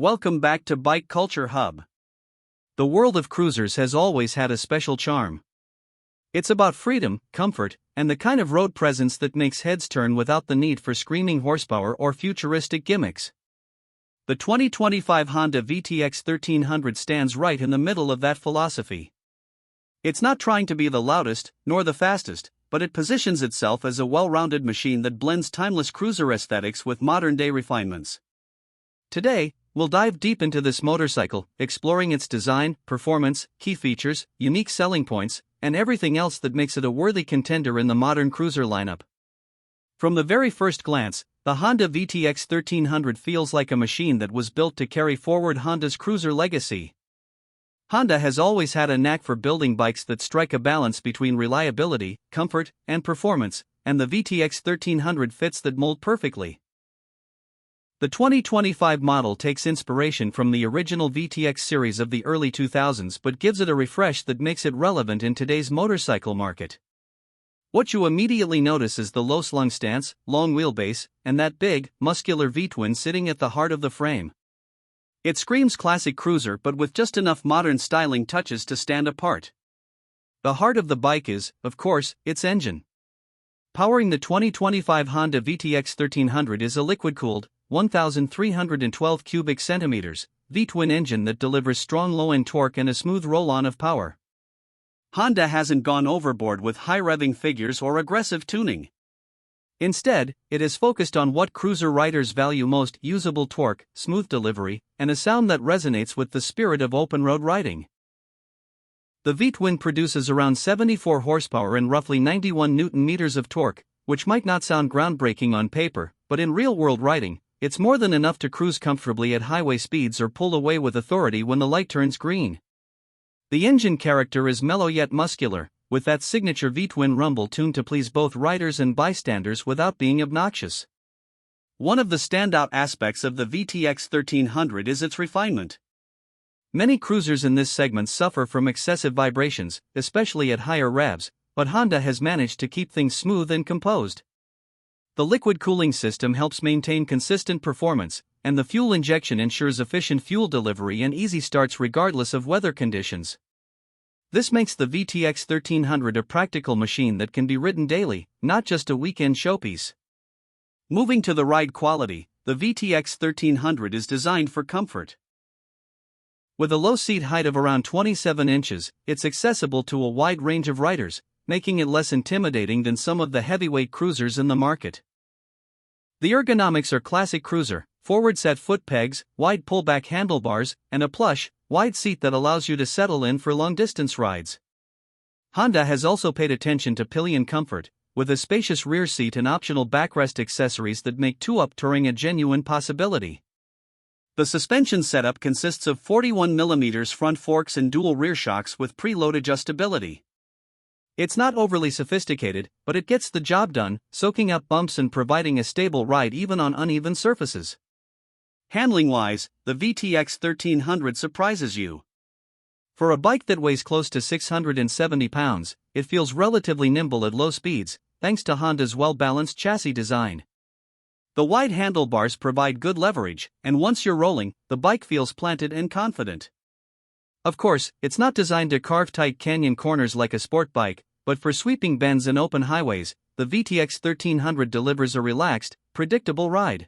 Welcome back to Bike Culture Hub. The world of cruisers has always had a special charm. It's about freedom, comfort, and the kind of road presence that makes heads turn without the need for screaming horsepower or futuristic gimmicks. The 2025 Honda VTX 1300 stands right in the middle of that philosophy. It's not trying to be the loudest, nor the fastest, but it positions itself as a well-rounded machine that blends timeless cruiser aesthetics with modern-day refinements. Today, we'll dive deep into this motorcycle, exploring its design, performance, key features, unique selling points, and everything else that makes it a worthy contender in the modern cruiser lineup. From the very first glance, the Honda VTX 1300 feels like a machine that was built to carry forward Honda's cruiser legacy. Honda has always had a knack for building bikes that strike a balance between reliability, comfort, and performance, and the VTX 1300 fits that mold perfectly. The 2025 model takes inspiration from the original VTX series of the early 2000s but gives it a refresh that makes it relevant in today's motorcycle market. What you immediately notice is the low-slung stance, long wheelbase, and that big, muscular V-twin sitting at the heart of the frame. It screams classic cruiser but with just enough modern styling touches to stand apart. The heart of the bike is, of course, its engine. Powering the 2025 Honda VTX 1300 is a liquid-cooled, 1,312 cubic centimeters, V-twin engine that delivers strong low-end torque and a smooth roll-on of power. Honda hasn't gone overboard with high-revving figures or aggressive tuning. Instead, it is focused on what cruiser riders value most: usable torque, smooth delivery, and a sound that resonates with the spirit of open-road riding. The V-twin produces around 74 horsepower and roughly 91 Nm of torque, which might not sound groundbreaking on paper, but in real-world riding, it's more than enough to cruise comfortably at highway speeds or pull away with authority when the light turns green. The engine character is mellow yet muscular, with that signature V-twin rumble tuned to please both riders and bystanders without being obnoxious. One of the standout aspects of the VTX 1300 is its refinement. Many cruisers in this segment suffer from excessive vibrations, especially at higher revs, but Honda has managed to keep things smooth and composed. The liquid cooling system helps maintain consistent performance, and the fuel injection ensures efficient fuel delivery and easy starts regardless of weather conditions. This makes the VTX 1300 a practical machine that can be ridden daily, not just a weekend showpiece. Moving to the ride quality, the VTX 1300 is designed for comfort. With a low seat height of around 27 inches, it's accessible to a wide range of riders, making it less intimidating than some of the heavyweight cruisers in the market. The ergonomics are classic cruiser: forward-set foot pegs, wide pullback handlebars, and a plush, wide seat that allows you to settle in for long-distance rides. Honda has also paid attention to pillion comfort, with a spacious rear seat and optional backrest accessories that make two-up touring a genuine possibility. The suspension setup consists of 41mm front forks and dual rear shocks with preload adjustability. It's not overly sophisticated, but it gets the job done, soaking up bumps and providing a stable ride even on uneven surfaces. Handling-wise, the VTX 1300 surprises you. For a bike that weighs close to 670 pounds, it feels relatively nimble at low speeds, thanks to Honda's well-balanced chassis design. The wide handlebars provide good leverage, and once you're rolling, the bike feels planted and confident. Of course, it's not designed to carve tight canyon corners like a sport bike, but for sweeping bends and open highways, the VTX 1300 delivers a relaxed, predictable ride.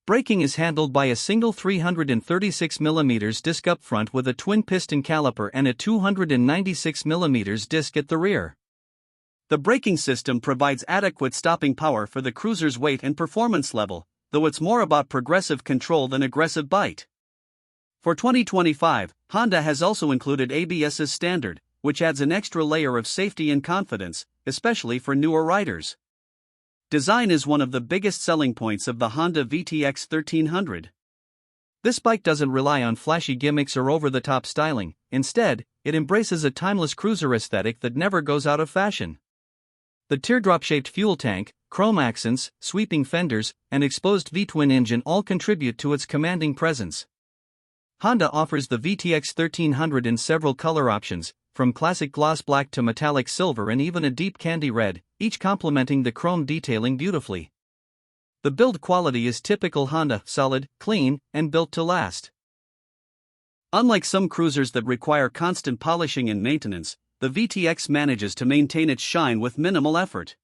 Braking is handled by a single 336mm disc up front with a twin-piston caliper and a 296mm disc at the rear. The braking system provides adequate stopping power for the cruiser's weight and performance level, though it's more about progressive control than aggressive bite. For 2025, Honda has also included ABS as standard, which adds an extra layer of safety and confidence, especially for newer riders. Design is one of the biggest selling points of the Honda VTX 1300. This bike doesn't rely on flashy gimmicks or over-the-top styling. Instead, it embraces a timeless cruiser aesthetic that never goes out of fashion. The teardrop-shaped fuel tank, chrome accents, sweeping fenders, and exposed V-twin engine all contribute to its commanding presence. Honda offers the VTX 1300 in several color options, from classic gloss black to metallic silver and even a deep candy red, each complementing the chrome detailing beautifully. The build quality is typical Honda, solid, clean, and built to last. Unlike some cruisers that require constant polishing and maintenance, the VTX manages to maintain its shine with minimal effort.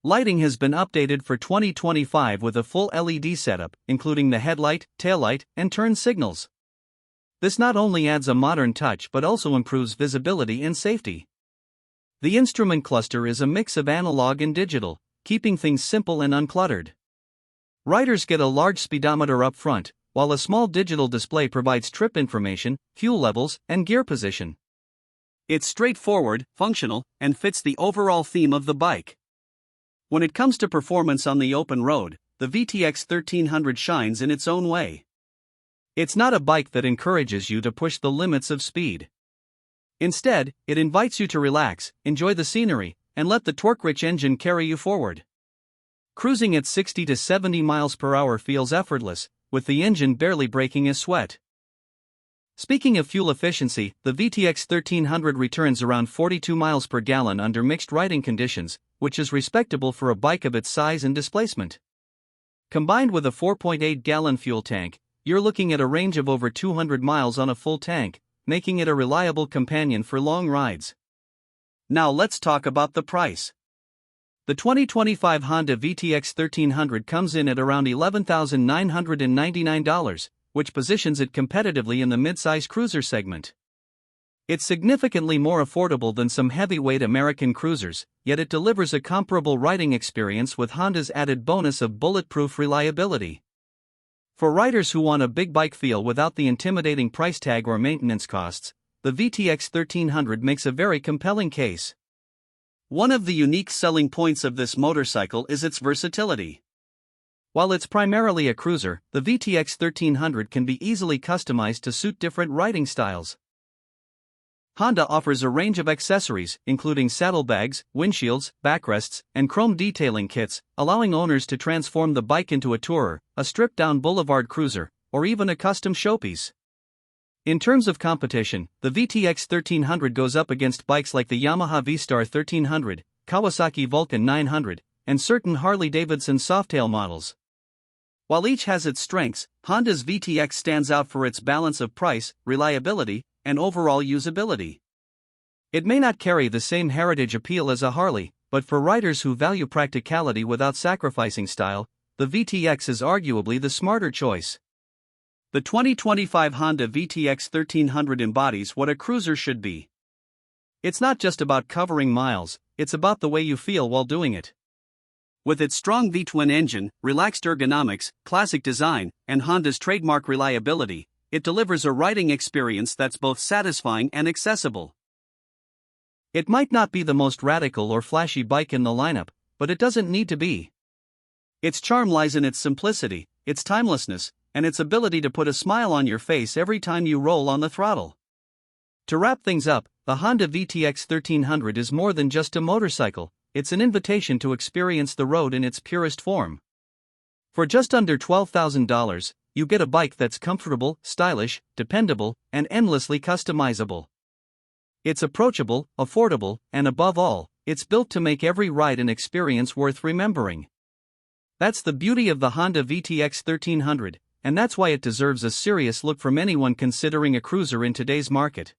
Lighting has been updated for 2025 with a full LED setup, including the headlight, taillight, and turn signals. This not only adds a modern touch but also improves visibility and safety. The instrument cluster is a mix of analog and digital, keeping things simple and uncluttered. Riders get a large speedometer up front, while a small digital display provides trip information, fuel levels, and gear position. It's straightforward, functional, and fits the overall theme of the bike. When it comes to performance on the open road, the VTX 1300 shines in its own way. It's not a bike that encourages you to push the limits of speed. Instead, it invites you to relax, enjoy the scenery, and let the torque-rich engine carry you forward. Cruising at 60 to 70 miles per hour feels effortless, with the engine barely breaking a sweat. Speaking of fuel efficiency, the VTX 1300 returns around 42 miles per gallon under mixed riding conditions, which is respectable for a bike of its size and displacement. Combined with a 4.8-gallon fuel tank, you're looking at a range of over 200 miles on a full tank, making it a reliable companion for long rides. Now let's talk about the price. The 2025 Honda VTX 1300 comes in at around $11,999, which positions it competitively in the midsize cruiser segment. It's significantly more affordable than some heavyweight American cruisers, yet it delivers a comparable riding experience with Honda's added bonus of bulletproof reliability. For riders who want a big bike feel without the intimidating price tag or maintenance costs, the VTX 1300 makes a very compelling case. One of the unique selling points of this motorcycle is its versatility. While it's primarily a cruiser, the VTX 1300 can be easily customized to suit different riding styles. Honda offers a range of accessories, including saddlebags, windshields, backrests, and chrome detailing kits, allowing owners to transform the bike into a tourer, a stripped-down boulevard cruiser, or even a custom showpiece. In terms of competition, the VTX 1300 goes up against bikes like the Yamaha V-Star 1300, Kawasaki Vulcan 900, and certain Harley-Davidson Softail models. While each has its strengths, Honda's VTX stands out for its balance of price, reliability, and overall usability. It may not carry the same heritage appeal as a Harley, but for riders who value practicality without sacrificing style, the VTX is arguably the smarter choice. The 2025 Honda VTX 1300 embodies what a cruiser should be. It's not just about covering miles, it's about the way you feel while doing it. With its strong V-twin engine, relaxed ergonomics, classic design, and Honda's trademark reliability, it delivers a riding experience that's both satisfying and accessible. It might not be the most radical or flashy bike in the lineup, but it doesn't need to be. Its charm lies in its simplicity, its timelessness, and its ability to put a smile on your face every time you roll on the throttle. To wrap things up, the Honda VTX 1300 is more than just a motorcycle, it's an invitation to experience the road in its purest form. For just under $12,000, you get a bike that's comfortable, stylish, dependable, and endlessly customizable. It's approachable, affordable, and above all, it's built to make every ride an experience worth remembering. That's the beauty of the Honda VTX 1300, and that's why it deserves a serious look from anyone considering a cruiser in today's market.